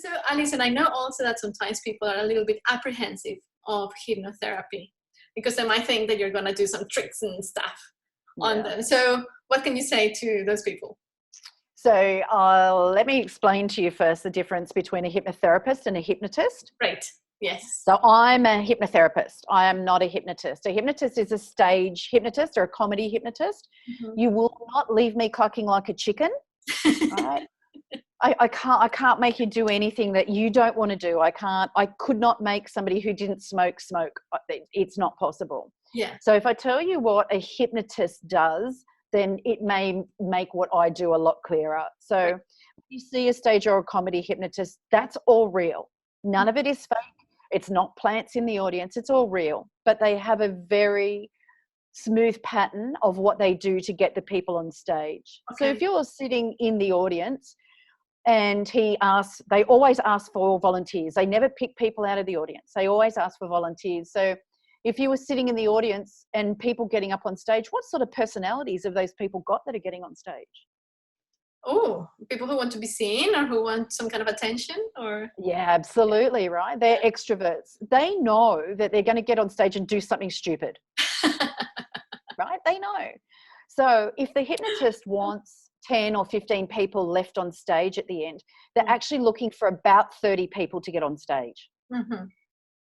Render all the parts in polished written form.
So, Alison, I know also that sometimes people are a little bit apprehensive of hypnotherapy because they might think that you're going to do some tricks and stuff on them. So what can you say to those people? So let me explain to you first the difference between a hypnotherapist and a hypnotist. Right. Yes. So I'm a hypnotherapist. I am not a hypnotist. A hypnotist is a stage hypnotist or a comedy hypnotist. Mm-hmm. You will not leave me clucking like a chicken, right? I can't make you do anything that you don't want to do. I could not make somebody who didn't smoke. It's not possible. Yeah. So if I tell you what a hypnotist does, then it may make what I do a lot clearer. So right. When you see a stage or a comedy hypnotist, that's all real. None of it is fake. It's not plants in the audience. It's all real. But they have a very smooth pattern of what they do to get the people on stage. Okay. So if you're sitting in the audience and they always ask for volunteers. They never pick people out of the audience. They always ask for volunteers. So if you were sitting in the audience and people getting up on stage, what sort of personalities have those people got that are getting on stage? Oh, people who want to be seen or who want some kind of attention or? Yeah, absolutely, right? They're extroverts. They know that they're going to get on stage and do something stupid, right? They know. So if the hypnotist wants 10 or 15 people left on stage at the end, they're actually looking for about 30 people to get on stage. Mm-hmm.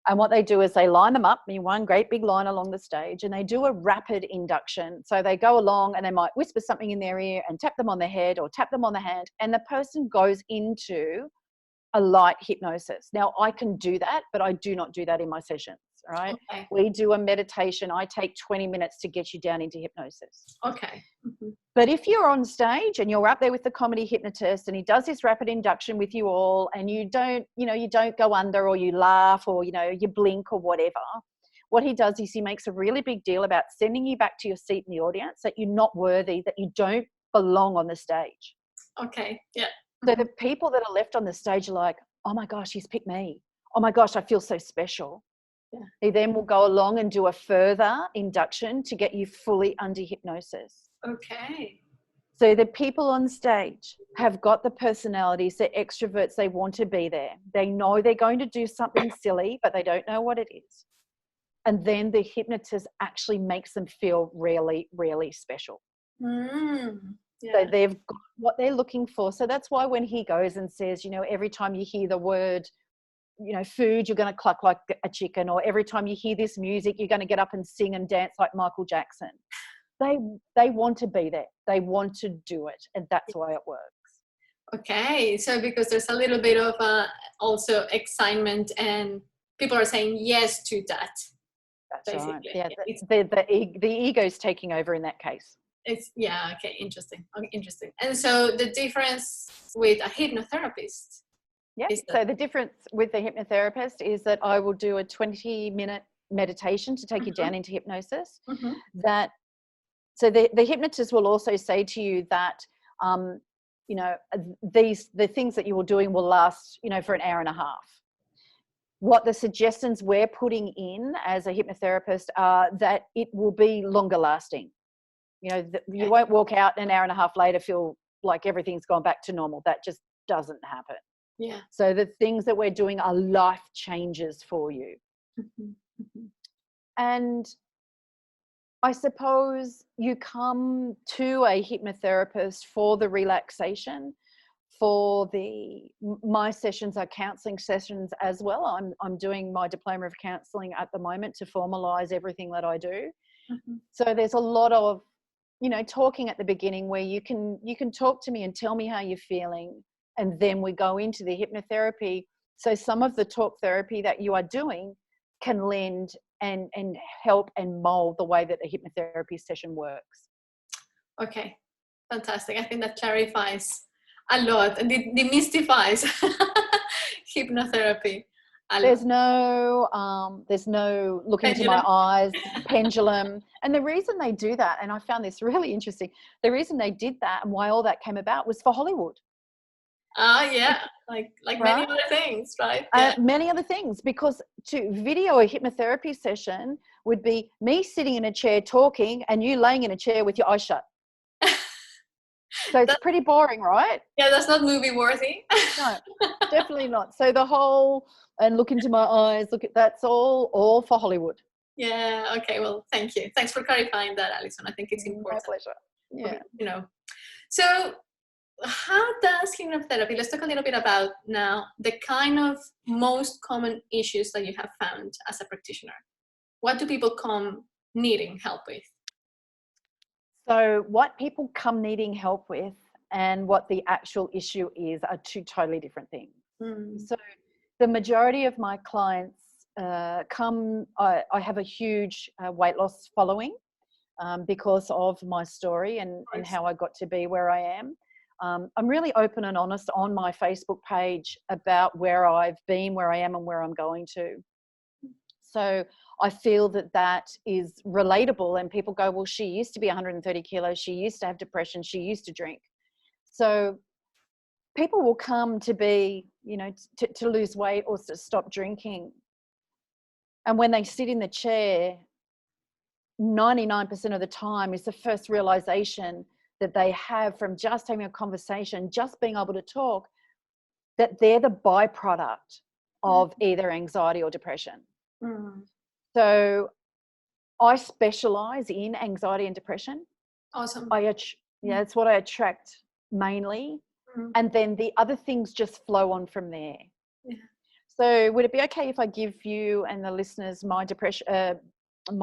And what they do is they line them up in one great big line along the stage and they do a rapid induction. So they go along and they might whisper something in their ear and tap them on the head or tap them on the hand, and the person goes into a light hypnosis. Now, I can do that, but I do not do that in my sessions, right? Okay. We do a meditation. I take 20 minutes to get you down into hypnosis. Okay. Mm-hmm. But if you're on stage and you're up there with the comedy hypnotist and he does this rapid induction with you all and you don't go under or you laugh or, you blink or whatever, what he does is he makes a really big deal about sending you back to your seat in the audience, that you're not worthy, that you don't belong on the stage. Okay. Yeah. So the people that are left on the stage are like, oh my gosh, he's picked me. Oh my gosh, I feel so special. Yeah. He then will go along and do a further induction to get you fully under hypnosis. Okay. So the people on stage have got the personalities, they're extroverts, they want to be there. They know they're going to do something silly, but they don't know what it is. And then the hypnotist actually makes them feel really, really special. Yeah. So they've got what they're looking for. So that's why when he goes and says, every time you hear the word, food, you're going to cluck like a chicken, or every time you hear this music, you're going to get up and sing and dance like Michael Jackson. They want to be there. They want to do it. And that's why it works. Okay. So because there's a little bit of also excitement and people are saying yes to that. That's basically. Right. Yeah. The ego's taking over in that case. Okay, interesting. And so the difference with a hypnotherapist. Yeah. So the difference with the hypnotherapist is that I will do a 20-minute meditation to take you down into hypnosis. Mm-hmm. So the hypnotist will also say to you that, the things that you are doing will last, for an hour and a half. What the suggestions we're putting in as a hypnotherapist are that it will be longer lasting. You won't walk out an hour and a half later, feel like everything's gone back to normal. That just doesn't happen. Yeah. So the things that we're doing are life changes for you. Mm-hmm. Mm-hmm. And I suppose you come to a hypnotherapist for the relaxation, my sessions are counselling sessions as well. I'm doing my diploma of counselling at the moment to formalise everything that I do. Mm-hmm. So there's a lot of, talking at the beginning where you can talk to me and tell me how you're feeling. And then we go into the hypnotherapy. So some of the talk therapy that you are doing can lend and help and mold the way that a hypnotherapy session works. Okay, fantastic. I think that clarifies a lot and demystifies hypnotherapy. There's no looking into my eyes, pendulum. And the reason they do that, and I found this really interesting, the reason they did that and why all that came about was for Hollywood. Yeah, like right? Many other things, right? Yeah. Many other things, because to video a hypnotherapy session would be me sitting in a chair talking and you laying in a chair with your eyes shut. So it's pretty boring, right? Yeah, that's not movie worthy. No, definitely not. So the whole, and look into my eyes, that's all for Hollywood. Yeah, okay, well, thank you. Thanks for clarifying that, Alison. I think it's important. My pleasure. Yeah. You know, so how does hypnotherapy, let's talk a little bit about now the kind of most common issues that you have found as a practitioner. What do people come needing help with? So what people come needing help with and what the actual issue is are two totally different things. So the majority of my clients I have a huge weight loss following because of my story and how I got to be where I am. I'm really open and honest on my Facebook page about where I've been, where I am, and where I'm going to. So I feel that is relatable, and people go, well, she used to be 130 kilos. She used to have depression. She used to drink. So people will come to be, to lose weight or to stop drinking. And when they sit in the chair, 99% of the time is the first realization that they have from just having a conversation, just being able to talk, that they're the byproduct of either anxiety or depression. So I specialize in anxiety and depression. Awesome. It's what I attract mainly. And then the other things just flow on from there. Yeah. So would it be okay if I give you and the listeners my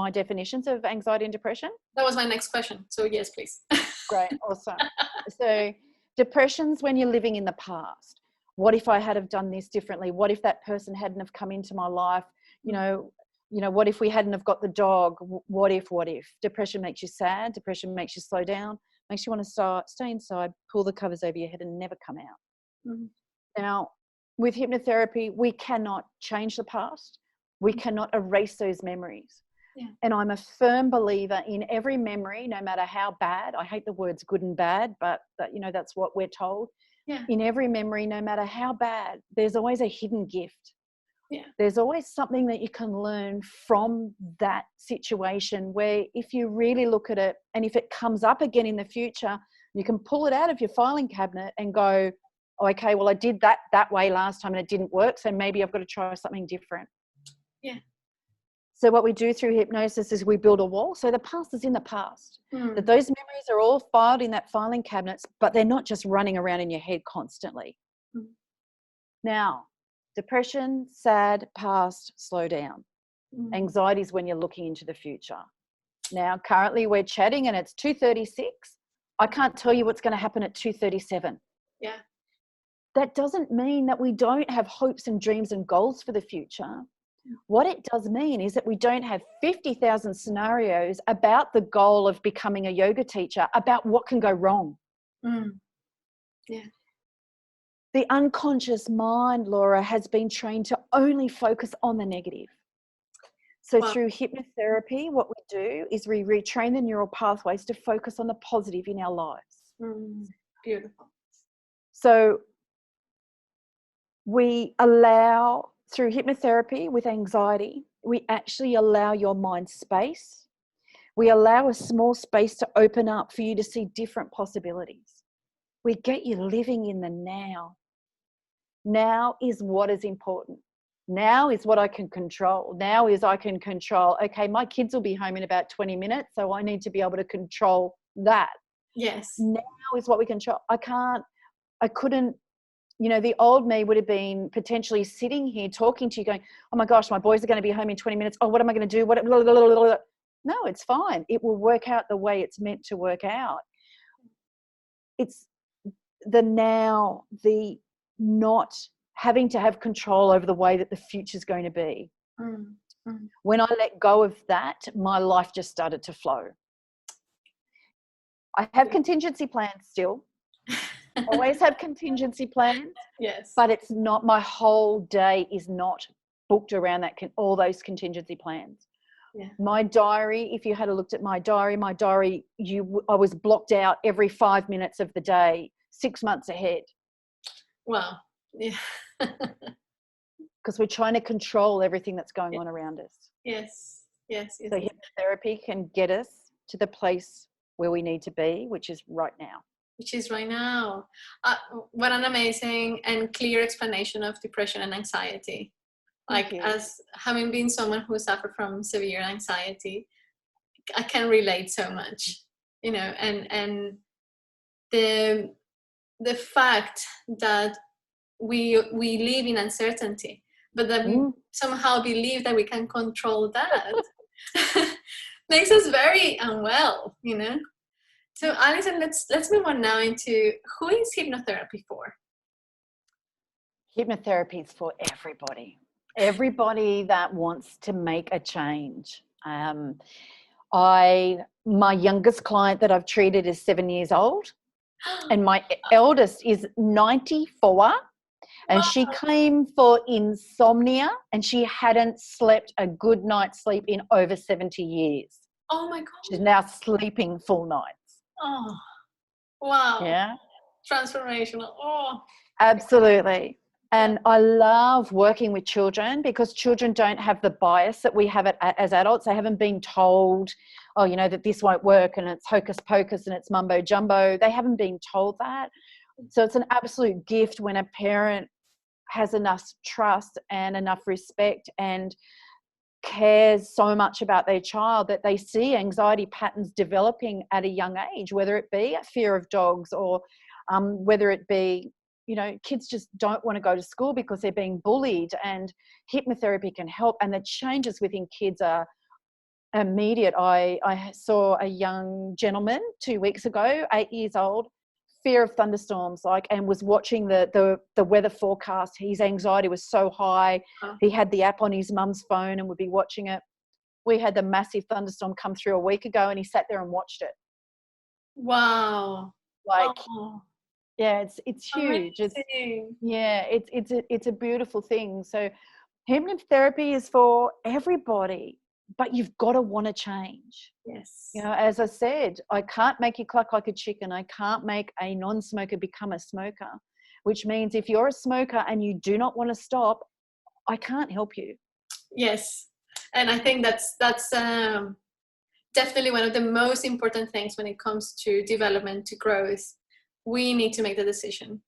definitions of anxiety and depression? That was my next question. So yes, please. Great. Awesome. So depression's when you're living in the past. What if I had have done this differently? What if that person hadn't have come into my life? What if we hadn't have got the dog? What if? Depression makes you sad. Depression makes you slow down, makes you want to stay inside, pull the covers over your head and never come out. Now, with hypnotherapy, we cannot change the past. We cannot erase those memories. Yeah. And I'm a firm believer in every memory, no matter how bad. I hate the words good and bad, but that's what we're told. Yeah. In every memory, no matter how bad, there's always a hidden gift. Yeah. There's always something that you can learn from that situation where if you really look at it and if it comes up again in the future, you can pull it out of your filing cabinet and go, oh, okay, well, I did that way last time and it didn't work, so maybe I've got to try something different. Yeah. So what we do through hypnosis is we build a wall. So the past is in the past. That those memories are all filed in that filing cabinets, but they're not just running around in your head constantly. Now, depression, sad, past, slow down. Anxiety is when you're looking into the future. Now, currently we're chatting and it's 2:36. I can't tell you what's going to happen at 2:37. Yeah. That doesn't mean that we don't have hopes and dreams and goals for the future. What it does mean is that we don't have 50,000 scenarios about the goal of becoming a yoga teacher, about what can go wrong. Yeah. The unconscious mind, Laura, has been trained to only focus on the negative. So through hypnotherapy, what we do is we retrain the neural pathways to focus on the positive in our lives. Beautiful. So we allow, through hypnotherapy with anxiety, we actually allow your mind space. We allow a small space to open up for you to see different possibilities. We get you living in the now. Now is what is important. Now is what I can control. Now is I can control, okay, my kids will be home in about 20 minutes, so I need to be able to control that. Yes. Now is what we control. I couldn't, the old me would have been potentially sitting here talking to you going, oh my gosh, my boys are going to be home in 20 minutes. Oh, what am I going to do? No, it's fine. It will work out the way it's meant to work out. It's the now, the not having to have control over the way that the future is going to be. When I let go of that, my life just started to flow. I have contingency plans still. Always have contingency plans. Yes. But it's not, my whole day is not booked around that all those contingency plans. Yeah. My diary, if you had looked at my diary, I was blocked out every 5 minutes of the day, 6 months ahead. Wow. Yeah. Because we're trying to control everything that's going on around us. Yes. So hypnotherapy can get us to the place where we need to be, which is right now. which is right now. What an amazing and clear explanation of depression and anxiety. Like, as having been someone who suffered from severe anxiety, I can relate so much, you know, and the fact that we live in uncertainty, but that we somehow believe that we can control that makes us very unwell, you know. So Alison, let's move on now into who is hypnotherapy for? Hypnotherapy is for everybody that wants to make a change. My youngest client that I've treated is 7 years old, and my eldest is 94, and she came for insomnia, and she hadn't slept a good night's sleep in over 70 years. Oh my God. She's now sleeping full nights. Oh, wow. Yeah. Transformational. Oh. Absolutely. And I love working with children because children don't have the bias that we have as adults. They haven't been told, oh, you know, that this won't work and it's hocus pocus and it's mumbo jumbo. They haven't been told that. So it's an absolute gift when a parent has enough trust and enough respect and cares so much about their child that they see anxiety patterns developing at a young age, whether it be a fear of dogs or whether it be, you know, kids just don't want to go to school because they're being bullied, and hypnotherapy can help. And the changes within kids are immediate. I saw a young gentleman 2 weeks ago, 8 years old, fear of thunderstorms, and was watching the weather forecast. His anxiety was so high. He had the app on his mum's phone and would be watching it. We had the massive thunderstorm come through a week ago, and he sat there and watched it. Wow. Yeah, it's huge. It's a beautiful thing. So hypnotherapy is for everybody, but you've got to want to change. Yes. You know, as I said, I can't make you cluck like a chicken. I can't make a non-smoker become a smoker, which means if you're a smoker and you do not want to stop, I can't help you. Yes. And I think that's definitely one of the most important things when it comes to development, to growth. We need to make the decision.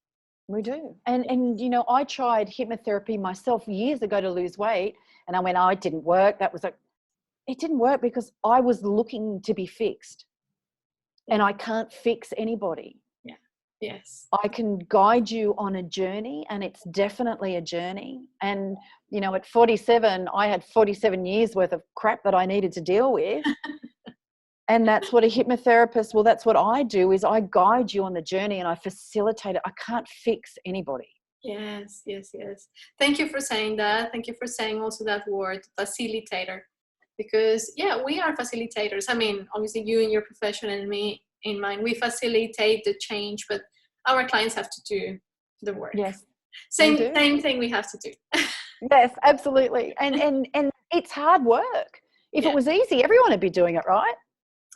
We do. And you know, I tried hypnotherapy myself years ago to lose weight, and I went, oh, it didn't work. It didn't work because I was looking to be fixed. And I can't fix anybody. Yeah. Yes. I can guide you on a journey, and it's definitely a journey. And, you know, at 47, I had 47 years worth of crap that I needed to deal with. And that's what a hypnotherapist, well, that's what I do, is I guide you on the journey and I facilitate it. I can't fix anybody. Yes, yes, yes. Thank you for saying that. Thank you for saying also that word, facilitator. Because, yeah, we are facilitators. I mean, obviously you in your profession and me in mine, we facilitate the change, but our clients have to do the work. Yes. Same thing we have to do. Yes, absolutely. And it's hard work. If it was easy, everyone would be doing it, right?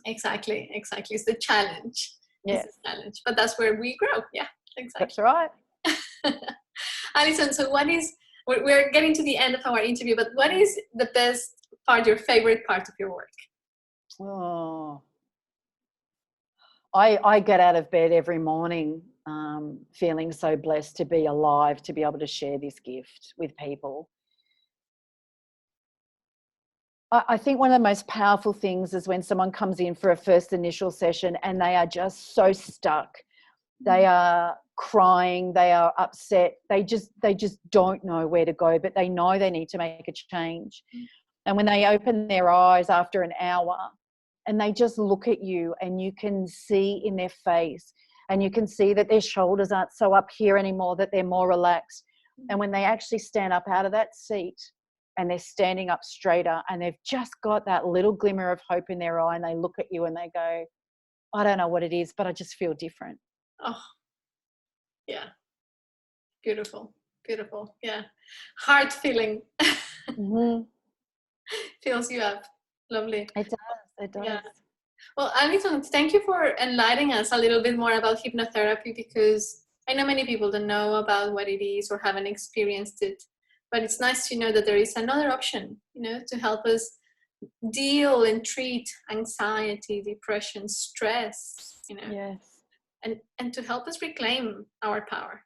Exactly. It's the challenge. Yes. It's the challenge. But that's where we grow. Yeah, exactly. That's right. Alison, so we're getting to the end of our interview, but what is the best part, your favorite part of your work? Oh, I get out of bed every morning feeling so blessed to be alive, to be able to share this gift with people. I think one of the most powerful things is when someone comes in for a first initial session and they are just so stuck. They are crying, they are upset, they just don't know where to go, but they know they need to make a change. And when they open their eyes after an hour and they just look at you, and you can see in their face, and you can see that their shoulders aren't so up here anymore, that they're more relaxed. And when they actually stand up out of that seat and they're standing up straighter and they've just got that little glimmer of hope in their eye, and they look at you and they go, I don't know what it is, but I just feel different. Oh, yeah. Beautiful. Yeah. Heart feeling. Mm-hmm. Fills you up. Lovely. It does. Yeah. Well, Alison, thank you for enlightening us a little bit more about hypnotherapy, because I know many people don't know about what it is or haven't experienced it, but it's nice to know that there is another option, you know, to help us deal and treat anxiety, depression, stress, you know. Yes. and to help us reclaim our power.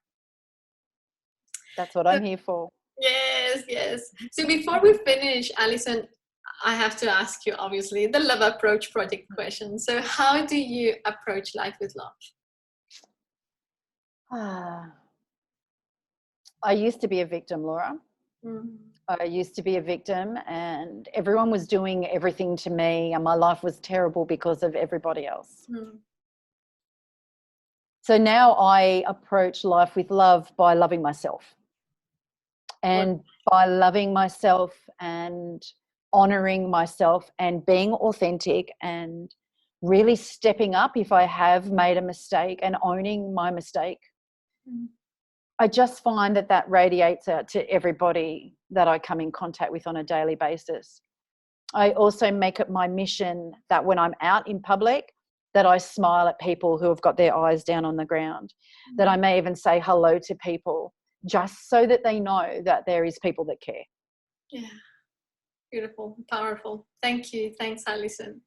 That's what I'm here for. Yes. So before we finish, Alison, I have to ask you, obviously, the Love Approach Project question. So how do you approach life with love? I used to be a victim, Laura. I used to be a victim, and everyone was doing everything to me, and my life was terrible because of everybody else. So now I approach life with love by loving myself. And by loving myself and honoring myself and being authentic and really stepping up if I have made a mistake and owning my mistake, I just find that radiates out to everybody that I come in contact with on a daily basis. I also make it my mission that when I'm out in public, that I smile at people who have got their eyes down on the ground, that I may even say hello to people, just so that they know that there is people that care. Yeah, beautiful, powerful. Thank you. Thanks, Alison.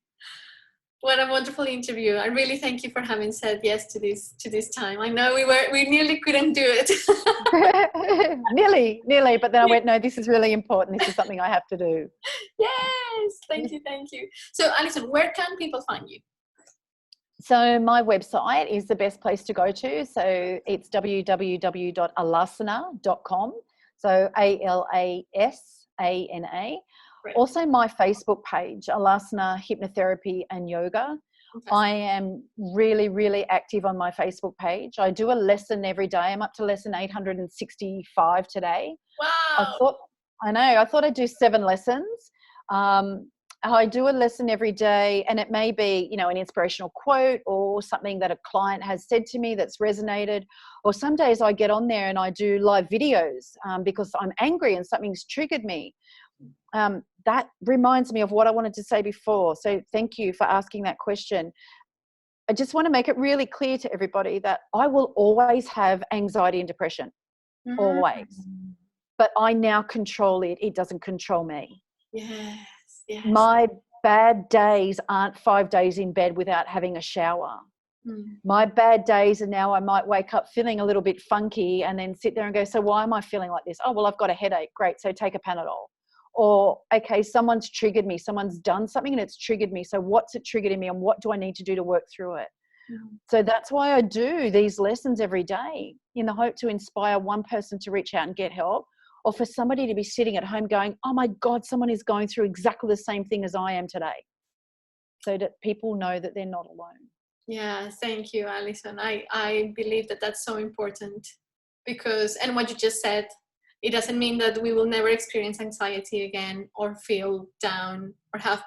What a wonderful interview. I really thank you for having said yes to this time. I know we nearly couldn't do it. nearly, but then I went, no, this is really important. This is something I have to do. Yes, thank you. So Alison, where can people find you? So my website is the best place to go to. So it's www.alasana.com. So ALASANA. Right. Also my Facebook page, Alasana Hypnotherapy and Yoga. Okay. I am really, really active on my Facebook page. I do a lesson every day. I'm up to lesson 865 today. Wow. I thought I'd do 7 lessons. I do a lesson every day, and it may be, an inspirational quote or something that a client has said to me that's resonated. Or some days I get on there and I do live videos because I'm angry and something's triggered me. That reminds me of what I wanted to say before. So thank you for asking that question. I just want to make it really clear to everybody that I will always have anxiety and depression, always. But I now control it. It doesn't control me. Yes. My bad days aren't 5 days in bed without having a shower. My bad days are now I might wake up feeling a little bit funky and then sit there and go, so why am I feeling like this? Oh, well, I've got a headache. Great. So take a Panadol. Or, okay, someone's triggered me. Someone's done something and it's triggered me. So what's it triggered in me and what do I need to do to work through it? So that's why I do these lessons every day in the hope to inspire one person to reach out and get help, or for somebody to be sitting at home going, oh my God, someone is going through exactly the same thing as I am today. So that people know that they're not alone. Yeah, thank you, Alison. I believe that that's so important because, and what you just said, it doesn't mean that we will never experience anxiety again or feel down or have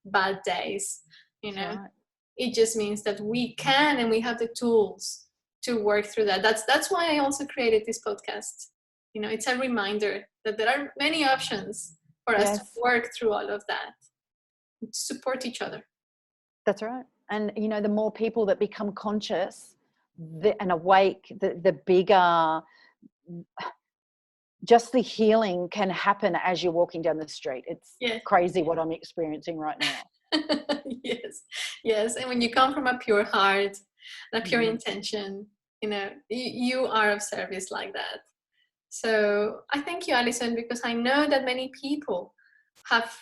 bad days, Right. It just means that we can and we have the tools to work through that. That's why I also created this podcast. It's a reminder that there are many options for us to work through all of that, to support each other. That's right. And, the more people that become conscious and awake, the bigger just the healing can happen as you're walking down the street. It's crazy what I'm experiencing right now. Yes. And when you come from a pure heart, a pure intention, you are of service like that. So I thank you, Alison, because I know that many people have,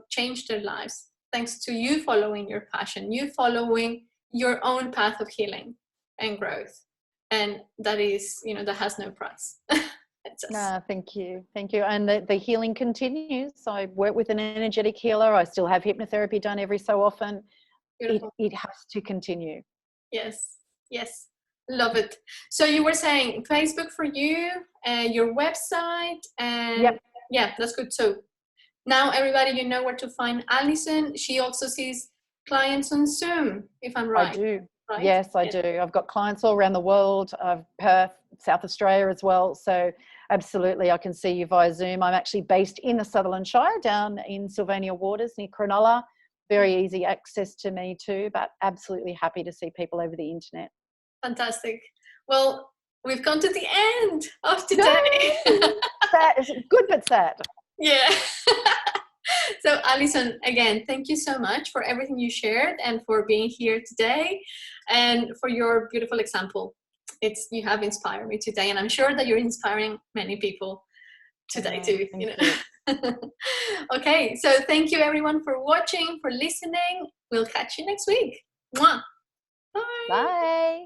changed their lives thanks to you following your passion, you following your own path of healing and growth. And that is, that has no price. No, thank you. And the healing continues. I work with an energetic healer. I still have hypnotherapy done every so often. It has to continue. Yes. Love it. So you were saying Facebook for you, your website, and that's good. So now everybody, you know where to find Alison. She also sees clients on Zoom, if I'm right. I do. Right? Yes, I do. I've got clients all around the world, Perth, South Australia as well. So absolutely, I can see you via Zoom. I'm actually based in the Sutherland Shire, down in Sylvania Waters near Cronulla. Very easy access to me too, but absolutely happy to see people over the internet. Fantastic. Well, we've come to the end of today. That is good, but sad. Yeah. So Alison, again, thank you so much for everything you shared and for being here today and for your beautiful example. You have inspired me today, and I'm sure that you're inspiring many people today too. Okay, so thank you everyone for watching, for listening. We'll catch you next week. Mwah. Bye. Bye.